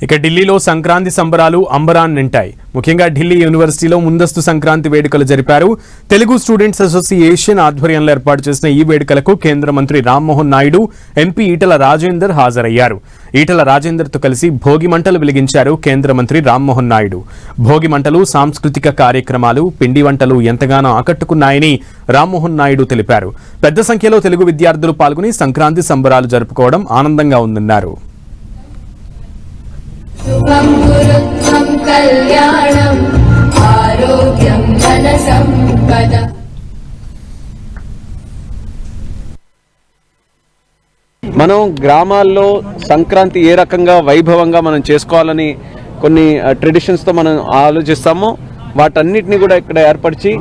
ఇక ఢిల్లీలో సంక్రాంతి సంబరాలు అంబరాన్ని నింటాయి. ముఖ్యంగా ఢిల్లీ యూనివర్సిటీలో ముందస్తు సంక్రాంతి వేడుకలు జరిపారు. తెలుగు స్టూడెంట్స్ అసోసియేషన్ ఆధ్వర్యంలో ఏర్పాటు చేసిన ఈ వేడుకలకు కేంద్ర మంత్రి రామ్మోహన్ నాయుడు, ఎంపీ ఈటల రాజేందర్ హాజరయ్యారు. ఈటల రాజేందర్తో కలిసి భోగి మంటలు వెలిగించారు కేంద్ర మంత్రి రామ్మోహన్ నాయుడు. భోగి మంటలు, సాంస్కృతిక కార్యక్రమాలు, పిండి వంటలు ఎంతగానో ఆకట్టుకున్నాయని రామ్మోహన్ నాయుడు తెలిపారు. పెద్ద సంఖ్యలో తెలుగు విద్యార్థులు పాల్గొని సంక్రాంతి సంబరాలు జరుపుకోవడం ఆనందంగా ఉందన్నారు. శుభం గురుత్వం కళ్యాణం ఆరోగ్యం ధన సంపద. మనం గ్రామాల్లో సంక్రాంతి ఏ రకంగా వైభవంగా మనం చేసుకోవాలని కొన్ని ట్రెడిషన్స్తో మనం ఆలోచిస్తామో వాటన్నిటిని కూడా ఇక్కడ ఏర్పరిచి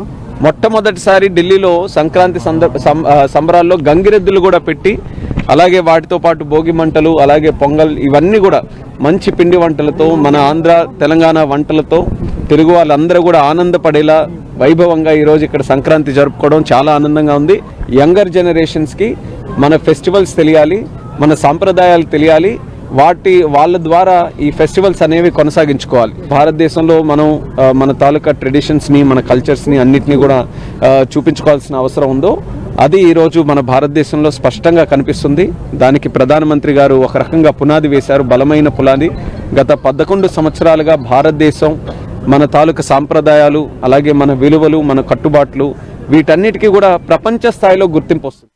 మొట్టమొదటిసారి ఢిల్లీలో సంక్రాంతి సంబరాల్లో గంగిరెద్దులు కూడా పెట్టి, అలాగే వాటితో పాటు భోగి మంటలు, అలాగే పొంగల్, ఇవన్నీ కూడా మంచి పిండి వంటలతో, మన ఆంధ్ర తెలంగాణ వంటలతో తెలుగు వాళ్ళందరూ కూడా ఆనందపడేలా వైభవంగా ఈరోజు ఇక్కడ సంక్రాంతి జరుపుకోవడం చాలా ఆనందంగా ఉంది. యంగర్ జనరేషన్స్కి మన ఫెస్టివల్స్ తెలియాలి, మన సాంప్రదాయాలు తెలియాలి, వాళ్ళ ద్వారా ఈ ఫెస్టివల్స్ అనేవి కొనసాగించుకోవాలి. భారతదేశంలో మనం మన తాలూకా ట్రెడిషన్స్ని, మన కల్చర్స్ని అన్నిటినీ కూడా చూపించుకోవాల్సిన అవసరం ఉందో అది ఈరోజు మన భారతదేశంలో స్పష్టంగా కనిపిస్తుంది. దానికి ప్రధానమంత్రి గారు ఒక రకంగా పునాది వేశారు, బలమైన పునాది. గత 11 సంవత్సరాలుగా భారతదేశం మన తాలూకా సాంప్రదాయాలు, అలాగే మన విలువలు, మన కట్టుబాట్లు, వీటన్నిటికీ కూడా ప్రపంచ స్థాయిలో గుర్తింపు వస్తుంది.